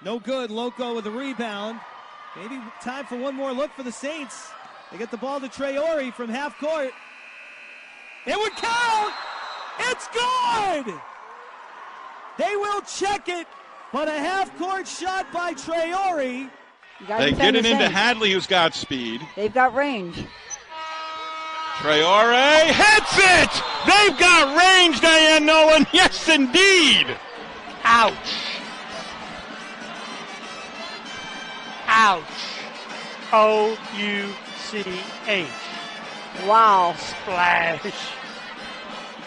No good. Loco with the rebound. Maybe time for one more look for the Saints. They get the ball to Traore from half court. It would count! It's good! They will check it, but a half-court shot by Traore. They get it into Hadley, who's got speed. They've got range. Traore hits it! They've got range, Diane Nolan. Yes, indeed. Ouch. Ouch. O-U-C-H. Wow. Splash.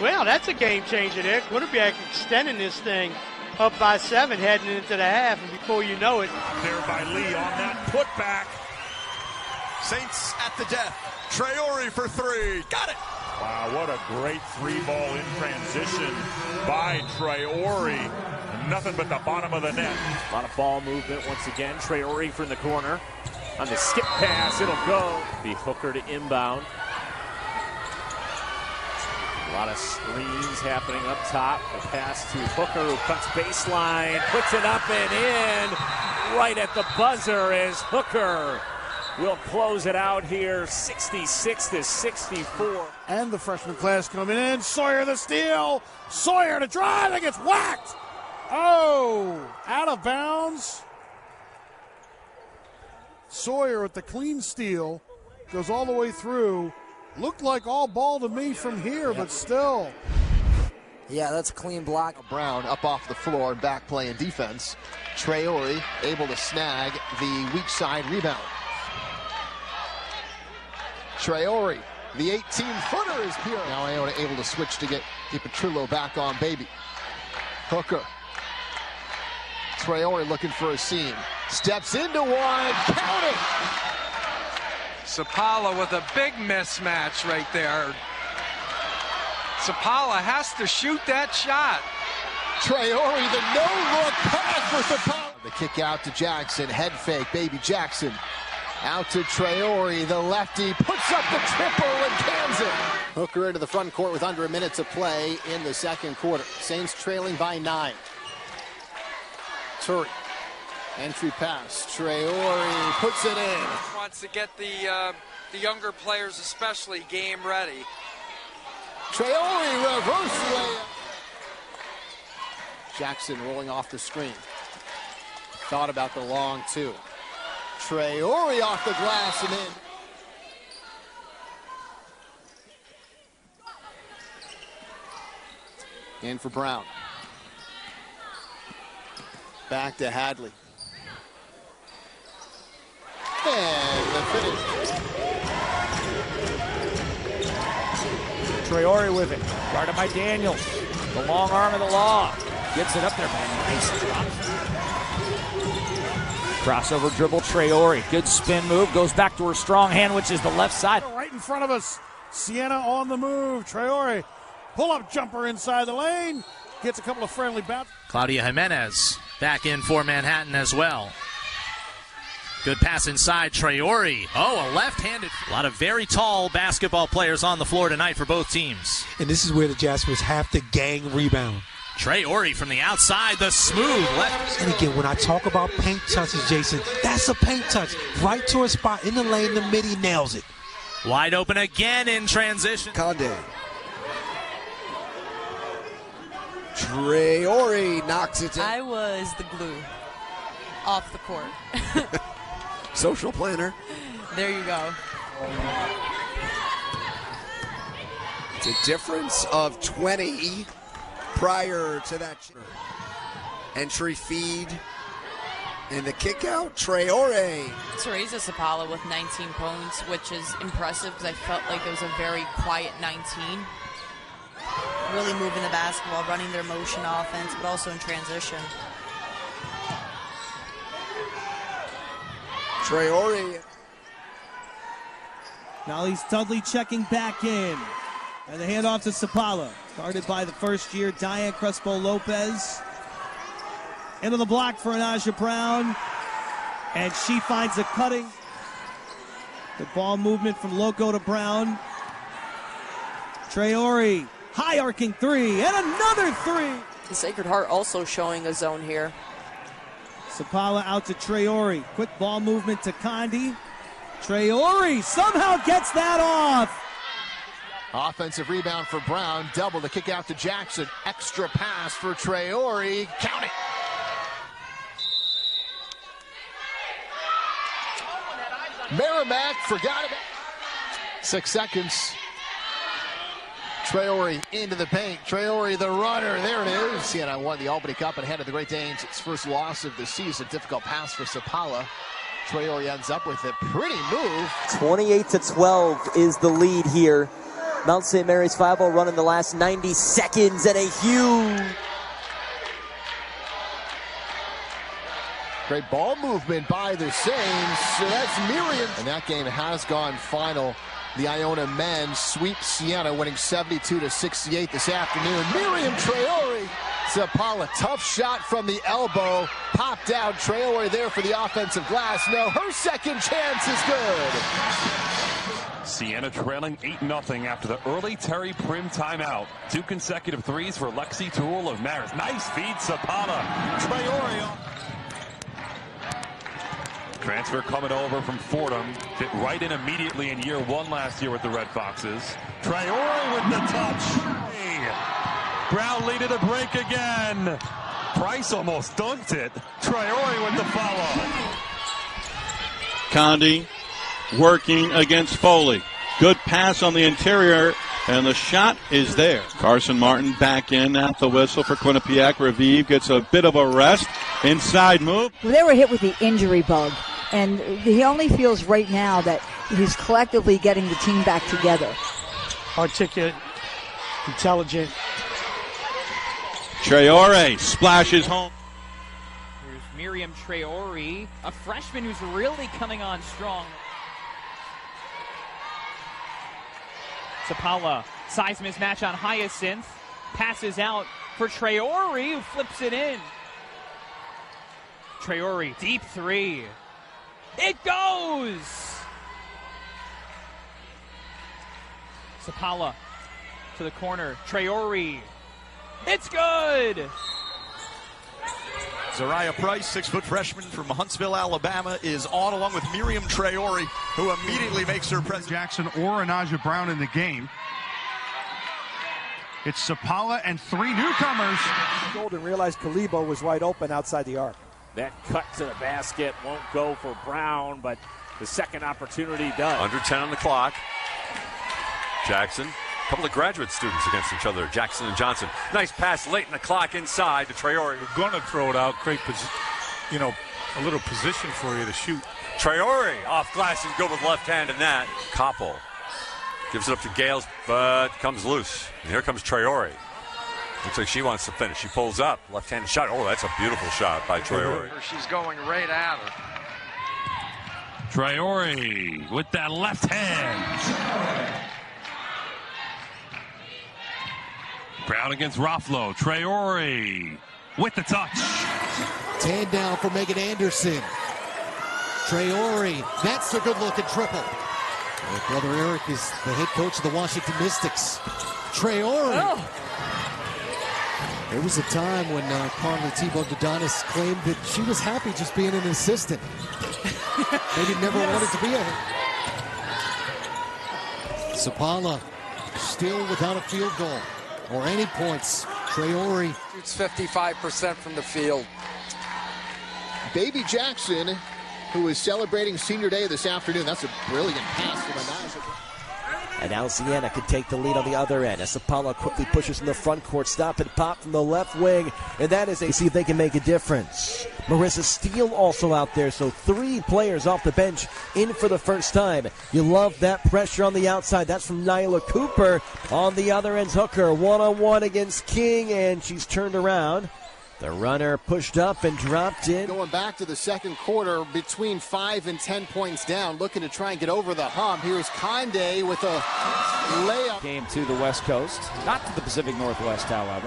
Well, that's a game changer there. Quarterback extending this thing up by 7 heading into the half, and before you know it. There by Lee on that putback. Saints at the death. Traore for 3. Got it. Wow, what a great 3-ball in transition by Traore. Nothing but the bottom of the net. A lot of ball movement once again. Traore from the corner. On the skip pass, it'll go. Be Hooker to inbound. A lot of screens happening up top. The pass to Hooker, who cuts baseline, puts it up and in. Right at the buzzer as Hooker will close it out here, 66-64. And the freshman class coming in. Sawyer the steal. Sawyer to drive and gets whacked. Oh, out of bounds. Sawyer with the clean steal. Goes all the way through. Looked like all ball to me from here, but still. Yeah, that's a clean block. Brown up off the floor and back playing defense. Traore able to snag the weak side rebound. Traore, the 18-footer is pure. Now Iona able to switch to get DiPetrillo back on baby. Hooker. Traore looking for a seam. Steps into one. Count it! Sapala with a big mismatch right there. Sapala has to shoot that shot. Traore, the no-look pass for Sapala. The kick out to Jackson. Head fake, baby Jackson. Out to Traore, the lefty, puts up the triple and cans it. Hooker into the front court with under a minute to play in the second quarter. Saints trailing by 9. Turi, entry pass. Traore puts it in. Wants to get the younger players especially game ready. Traore reverse layup. Jackson rolling off the screen. Thought about the long two. Traore off the glass and in. In for Brown. Back to Hadley. And the finish. Traore with it. Guarded by Daniels. The long arm of the law. Gets it up there, man. Nice drop. Crossover dribble, Traore. Good spin move. Goes back to her strong hand, which is the left side. Right in front of us. Siena on the move. Traore. Pull-up jumper inside the lane. Gets a couple of friendly bounces. Claudia Jimenez back in for Manhattan as well. Good pass inside, Traore. Oh, a left-handed. A lot of very tall basketball players on the floor tonight for both teams. And this is where the Jaspers have to gang rebound. Traore from the outside, the smooth left. And again, when I talk about paint touches, Jason, that's a paint touch. Right to a spot in the lane, the mid, he nails it. Wide open again in transition. Conde. Traore knocks it in. I was the glue off the court. Social planner. There you go. It's a difference of 20 prior to that entry feed and the kick out. Traore. Teresa Sapala with 19 points, which is impressive because I felt like it was a very quiet 19. Really moving the basketball, running their motion offense, but also in transition. Traore. Now he's Dudley checking back in. And the handoff to Sapala. Guarded by the first-year Diane Crespo-Lopez. Into the block for Anaja Brown. And she finds a cutting. Good ball movement from Loco to Brown. Traore, high arcing three, and another three. The Sacred Heart also showing a zone here. Sapala out to Traore. Quick ball movement to Condi. Traore somehow gets that off. Offensive rebound for Brown. Double the kick out to Jackson. Extra pass for Traore. Count it. Merrimack forgot about 6 seconds. Traore into the paint. Traore the runner. There it is. Siena won the Albany Cup and ahead of the Great Danes. Its first loss of the season. Difficult pass for Sapala. Traore ends up with a pretty move. 28-12 is the lead here. Mount St. Mary's 5-0 run in the last 90 seconds and a huge... Great ball movement by the Saints. So that's Myriam. And that game has gone final. The Iona men sweep Siena, winning 72-68 this afternoon. Myriam Traore. Sapala, tough shot from the elbow. Popped out. Traore there for the offensive glass. No, her second chance is good. Siena trailing 8-0 after the early Terry Prim timeout. 2 consecutive threes for Lexi Toole of Marist. Nice feed, Sapala. Traore. Transfer coming over from Fordham. Fit right in immediately in year 1 last year with the Red Foxes. Traore with the touch. Brown leaded a break again. Price almost dunked it. Traore with the follow. Condi working against Foley. Good pass on the interior, and the shot is there. Carson Martin back in at the whistle for Quinnipiac. Raviv gets a bit of a rest. Inside move. They were hit with the injury bug, and he only feels right now that he's collectively getting the team back together. Articulate, intelligent. Traore splashes home. Here's Myriam Traore, a freshman who's really coming on strong. Sapala, size mismatch on Hyacinth, passes out for Traore, who flips it in. Traore, deep three. It goes! Sapala to the corner. Traore. It's good! Zariah Price, 6-foot freshman from Huntsville, Alabama, is on along with Myriam Traore, who immediately makes her presence. Jackson or Anaja Brown in the game. It's Sapala and 3 newcomers. And realized Kalibo was wide open outside the arc. That cut to the basket won't go for Brown, but the second opportunity does. Under 10 on the clock. Jackson. A couple of graduate students against each other, Jackson and Johnson. Nice pass late in the clock inside to Traore. We're going to throw it out, create a little position for you to shoot. Traore off glass and good with left hand in that. Koppel gives it up to Gales, but comes loose. And here comes Traore. Looks like she wants to finish. She pulls up, left-handed shot. Oh, that's a beautiful shot by Traore. She's going right at her. Traore with that left hand. Brown against Rofflo. Traore with the touch. Tan down for Megan Anderson. Traore, that's a good-looking triple. Brother Eric is the head coach of the Washington Mystics. Traore. Oh. There was a time when Carly Thibault-Dodonis claimed that she was happy just being an assistant. Maybe never wanted to be a... Sapala still without a field goal or any points. Traore shoots 55% from the field. Baby Jackson, who is celebrating senior day this afternoon. That's a brilliant pass from Anaja. And now Siena can take the lead on the other end as Sapala quickly pushes in the front court. Stop and pop from the left wing. And that is see if they can make a difference. Marissa Steele also out there. So 3 players off the bench in for the first time. You love that pressure on the outside. That's from Nyla Cooper. On the other end's Hooker. 1-on-1 against King. And she's turned around. The runner pushed up and dropped in. Going back to the second quarter, between 5 and 10 points down, looking to try and get over the hump. Here's Conde with a layup. Game to the West Coast, not to the Pacific Northwest, however.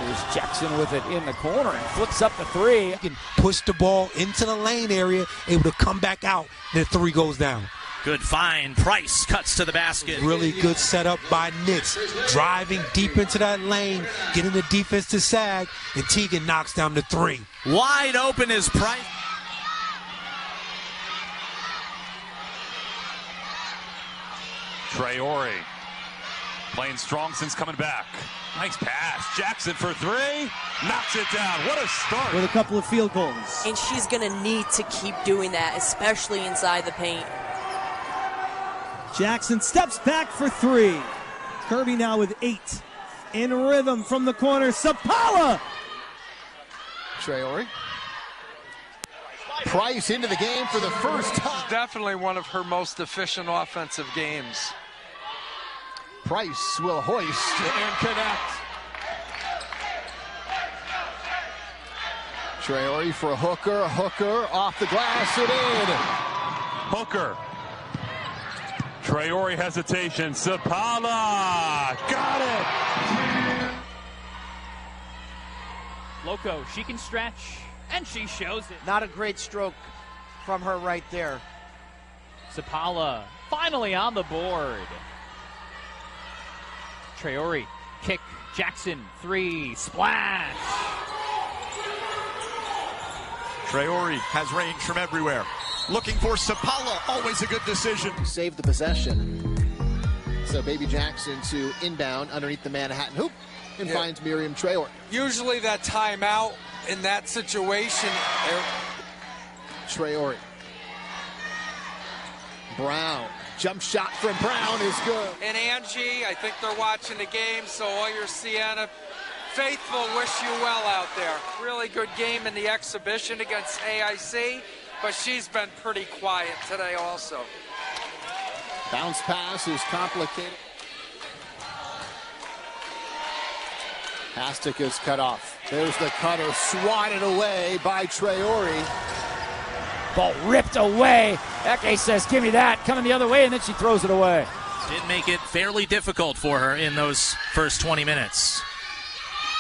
There's Jackson with it in the corner and flips up the 3. You can push the ball into the lane area, able to come back out, and the 3 goes down. Good find. Price cuts to the basket. Really good setup by Nitz. Driving deep into that lane, getting the defense to sag, and Teagan knocks down the 3. Wide open is Price. Traore playing strong since coming back. Nice pass. Jackson for three. Knocks it down. What a start. With a couple of field goals. And she's going to need to keep doing that, especially inside the paint. Jackson steps back for 3. Kirby now with 8. In rhythm from the corner. Sapala! Traore. Price into the game for the first time. Definitely one of her most efficient offensive games. Price will hoist and connect. Traore for Hooker. Hooker off the glass and in. Hooker. Traore hesitation. Sapala. Got it. Loco, she can stretch, and she shows it. Not a great stroke from her right there. Sapala finally on the board. Traore, kick, Jackson, 3, splash. Traore has range from everywhere. Looking for Sapala, always a good decision. Save the possession. So Baby Jackson to inbound underneath the Manhattan hoop and finds Myriam Traore. Usually that timeout in that situation. Traore. Brown. Jump shot from Brown is good. And Angie, I think they're watching the game, so all your Siena faithful wish you well out there. Really good game in the exhibition against AIC, but she's been pretty quiet today also. Bounce pass is complicated. Hastic is cut off. There's the cutter, swatted away by Traore. Ball ripped away. Eke says, give me that. Coming the other way, and then she throws it away. Did make it fairly difficult for her in those first 20 minutes.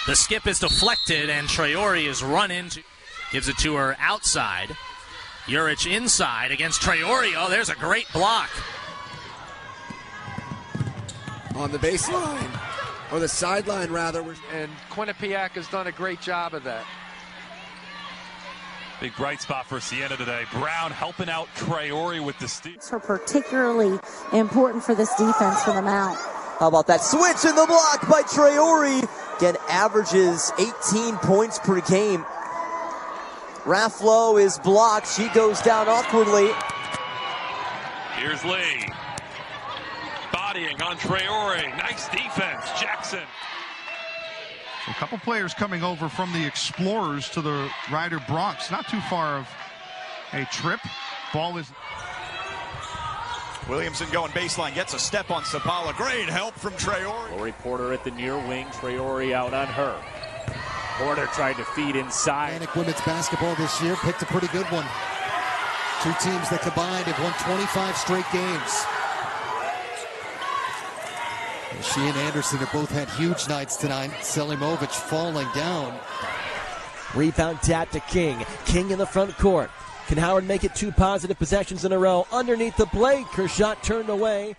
The skip is deflected, and Traore is run into. Gives it to her outside. Juric inside against Traore. Oh, there's a great block. On the baseline, or the sideline rather. And Quinnipiac has done a great job of that. Big bright spot for Siena today. Brown helping out Traore with the steal. Are particularly important for this defense for the Mount. How about that switch in the block by Traore? Again, averages 18 points per game. Rafflo is blocked. She goes down awkwardly. Here's Lee. Bodying on Traore. Nice defense. Jackson. A couple players coming over from the Explorers to the Ryder Bronx. Not too far of a trip. Ball is... Williamson going baseline, gets a step on Sapala. Great help from Traore. Lori Porter at the near wing. Traore out on her. Porter tried to feed inside. Atlantic women's basketball this year picked a pretty good one. Two teams that combined have won 25 straight games. She and Anderson have both had huge nights tonight. Selimovic falling down. Rebound tap to King. King in the front court. Can Howard make it 2 positive possessions in a row? Underneath the blade, her shot turned away.